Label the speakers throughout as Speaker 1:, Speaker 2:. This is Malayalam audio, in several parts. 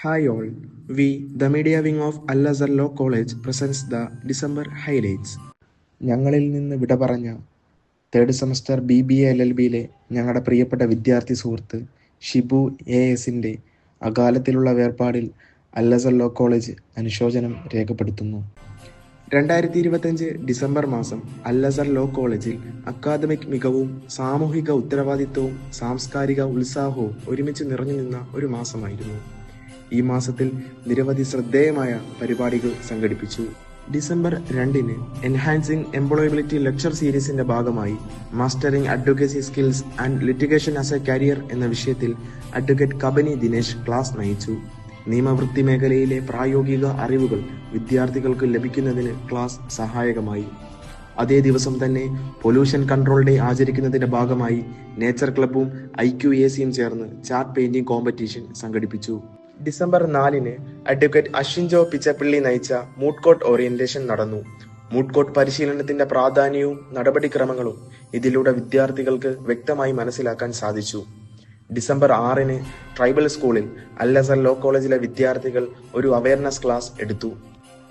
Speaker 1: Hi all, we, the media wing of Al-Azhar Law College, presents the December highlights. ഞങ്ങളിൽ നിന്ന് വിട പറഞ്ഞ തേർഡ് സെമസ്റ്റർ BBA LLBയിലെ ഞങ്ങളുടെ പ്രിയപ്പെട്ട വിദ്യാർത്ഥി സുഹൃത്ത് ഷിബു ASന്റെ അകാലത്തിലുള്ള വേർപാടിൽ അൽ-അസ്ഹർ ലോ കോളേജ് അനുശോചനം രേഖപ്പെടുത്തുന്നു. 2025 ഡിസംബർ മാസം അൽ-അസ്ഹർ ലോ കോളേജിൽ അക്കാദമിക് മികവും സാമൂഹിക ഉത്തരവാദിത്വവും സാംസ്കാരിക ഉത്സാഹവും ഒരുമിച്ച് നിറഞ്ഞു നിന്ന ഒരു മാസമായിരുന്നു. ഈ മാസത്തിൽ നിരവധി ശ്രദ്ധേയമായ പരിപാടികൾ സംഘടിപ്പിച്ചു. ഡിസംബർ 2-ന് എൻഹാൻസിംഗ് എംപ്ലോയബിലിറ്റി ലെക്ചർ സീരീസിന്റെ ഭാഗമായി mastering advocacy skills and litigation as A career എന്ന വിഷയത്തിൽ അഡ്വക്കേറ്റ് കബനി ദിനേശ് ക്ലാസ് നയിച്ചു. നിയമവൃത്തി മേഖലയിലെ പ്രായോഗിക അറിവുകൾ വിദ്യാർത്ഥികൾക്ക് ലഭിക്കുന്നതിന് ക്ലാസ് സഹായകമായി. അതേ ദിവസം തന്നെ പൊല്യൂഷൻ കൺട്രോൾ ഡേ ആചരിക്കുന്നതിന്റെ ഭാഗമായി നേച്ചർ ക്ലബ്ബും IQACയും ചേർന്ന് ചാർട്ട് പെയിന്റിംഗ് കോമ്പറ്റീഷൻ സംഘടിപ്പിച്ചു. ഡിസംബർ 4-ന് അഡ്വക്കേറ്റ് അശ്വിൻജോ പിച്ചപ്പള്ളി നയിച്ച മൂട്ട് കോർട്ട് ഓറിയന്റേഷൻ നടന്നു. മൂട്ട് കോർട്ട് പരിശീലനത്തിന്റെ പ്രാധാന്യവും നടപടിക്രമങ്ങളും ഇതിലൂടെ വിദ്യാർത്ഥികൾക്ക് വ്യക്തമായി മനസ്സിലാക്കാൻ സാധിച്ചു. ഡിസംബർ 6-ന് ട്രൈബൽ സ്കൂളിൽ അൽ-അസ്ഹർ ലോ കോളേജിലെ വിദ്യാർത്ഥികൾ ഒരു അവയർനെസ് ക്ലാസ് എടുത്തു.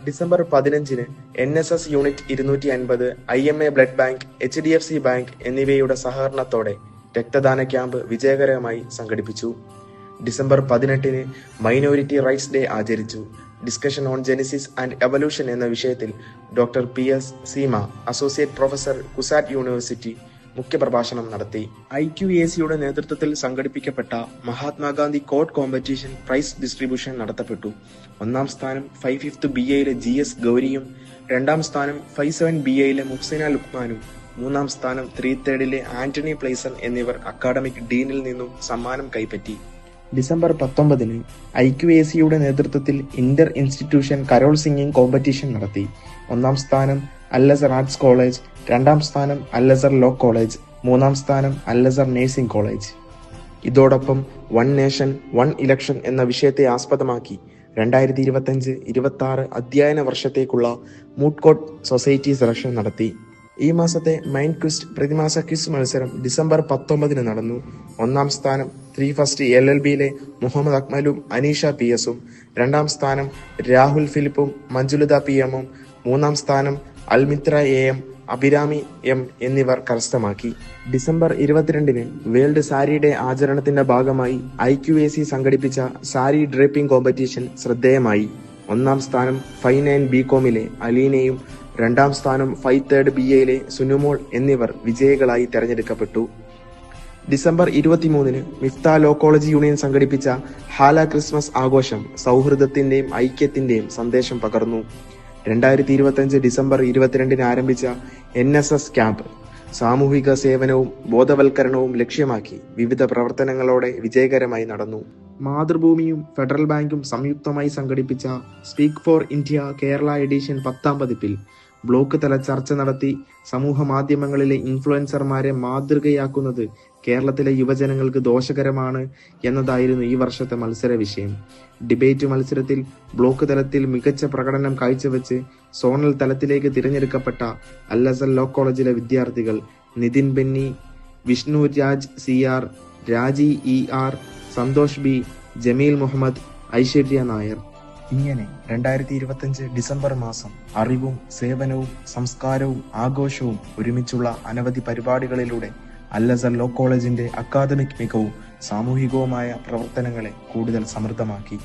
Speaker 1: December 15-ന് NSS unit 250, IMA blood bank, HDFC bank എന്നിവയുടെ സഹകരണത്തോടെ രക്തദാന ക്യാമ്പ് വിജയകരമായി സംഘടിപ്പിച്ചു. ഡിസംബർ 18-ന് മൈനോറിറ്റി റൈറ്റ്സ് ഡേ ആചരിച്ചു. Discussion on Genesis and evolution എന്ന വിഷയത്തിൽ doctor PS Seema, associate professor, CUSAT university, മുഖ്യപ്രഭാഷണം നടത്തി. IQACയുടെ നേതൃത്വത്തിൽ സംഘടിപ്പിക്കപ്പെട്ട Mahatma Gandhi code competition price distribution നടത്തപ്പെട്ടു. 1-ാം സ്ഥാനം 5/5 BAയിലെ GS ഗൗരിയും, 2-ാം സ്ഥാനം 5/7 BAയിലെ മുഹ്സിന ലുക്മാനും, 3-ാം സ്ഥാനം 3/3 ആന്റണി പ്ലേസൺ എന്നിവർ അക്കാഡമിക് ഡീനിൽ നിന്നും സമ്മാനം കൈപ്പറ്റി. ഡിസംബർ 19-ന് IQACയുടെ നേതൃത്വത്തിൽ Inter institution Carol singing competition നടത്തി. 1-ാം സ്ഥാനം അൽ-അസ്ഹർ ആർട്സ് കോളേജ്, 2-ാം സ്ഥാനം അൽ-അസ്ഹർ ലോ കോളേജ്, 3-ാം സ്ഥാനം അൽ-അസ്ഹർ നഴ്സിംഗ് കോളേജ്. ഇതോടൊപ്പം വൺ നേഷൻ വൺ ഇലക്ഷൻ എന്ന വിഷയത്തെ ആസ്പദമാക്കി 2025-26 അധ്യയന വർഷത്തേക്കുള്ള മൂട്ട് കോർട്ട് സൊസൈറ്റി സെലക്ഷൻ നടത്തി. ഈ മാസത്തെ മൈൻ ക്വിസ്റ്റ് പ്രതിമാസ ക്വിസ് മത്സരം ഡിസംബർ 19-ന് നടന്നു. 1-ാം സ്ഥാനം 3 ഫസ്റ്റ് LLBയിലെ മുഹമ്മദ് അക്മലും അനീഷ PS-ഉം, 2-ാം സ്ഥാനം രാഹുൽ ഫിലിപ്പും മഞ്ജുലത PM-ഉം, 3-ാം സ്ഥാനം അൽമിത്ര AM, അഭിരാമി M എന്നിവർ കരസ്ഥമാക്കി. ഡിസംബർ 22-ന് വേൾഡ് സാരി ഡേ ആചരണത്തിന്റെ ഭാഗമായി IQAC സംഘടിപ്പിച്ച സാരി ഡ്രേപ്പിംഗ് കോമ്പറ്റീഷൻ ശ്രദ്ധേയമായി. 1-ാം സ്ഥാനം 5/9 BComയിലെ അലീനയും, 2-ാം സ്ഥാനം 5/3 BAയിലെ സുനുമോൾ എന്നിവർ വിജയികളായി തെരഞ്ഞെടുക്കപ്പെട്ടു. ഡിസംബർ 23-ന് മിഫ്ത ലോ കോളേജ് യൂണിയൻ സംഘടിപ്പിച്ച ഹാല ക്രിസ്മസ് ആഘോഷം സൗഹൃദത്തിന്റെയും ഐക്യത്തിന്റെയും സന്ദേശം പകർന്നു. 2025 ഡിസംബർ 22-ന് ആരംഭിച്ച NSS ക്യാമ്പ് സാമൂഹിക സേവനവും ബോധവൽക്കരണവും ലക്ഷ്യമാക്കി വിവിധ പ്രവർത്തനങ്ങളോടെ വിജയകരമായി നടന്നു. മാതൃഭൂമിയും ഫെഡറൽ ബാങ്കും സംയുക്തമായി സംഘടിപ്പിച്ച speak for India Kerala edition 10-ാം പതിപ്പിൽ ബ്ലോക്ക് തല ചർച്ച നടത്തി സമൂഹ മാധ്യമങ്ങളിലെ ഇൻഫ്ലുവൻസർമാരെ മാതൃകയാക്കുന്നത് കേരളത്തിലെ യുവജനങ്ങൾക്ക് ദോഷകരമാണ് എന്നതായിരുന്നു ഈ വർഷത്തെ മത്സര വിഷയം. ഡിബേറ്റ് മത്സരത്തിൽ ബ്ലോക്ക് തലത്തിൽ മികച്ച പ്രകടനം കാഴ്ചവെച്ച് സോണൽ തലത്തിലേക്ക് തിരഞ്ഞെടുക്കപ്പെട്ട അൽ-അസ്ഹർ ലോ കോളേജിലെ വിദ്യാർത്ഥികൾ നിതിൻ ബെന്നി, വിഷ്ണു രാജ് CR, രാജി ER, സന്തോഷ് B, ജമീൽ മുഹമ്മദ്, ഐശ്വര്യ നായർ. ഇങ്ങനെ 2025 ഡിസംബർ മാസം അറിവും സേവനവും സംസ്കാരവും ആഘോഷവും ഒരുമിച്ചുള്ള അനവധി പരിപാടികളിലൂടെ അൽ-അസ്ഹർ ലോ കോളേജിന്റെ അക്കാദമിക് മികവും സാമൂഹികവുമായ പ്രവർത്തനങ്ങളെ കൂടുതൽ സമൃദ്ധമാക്കി.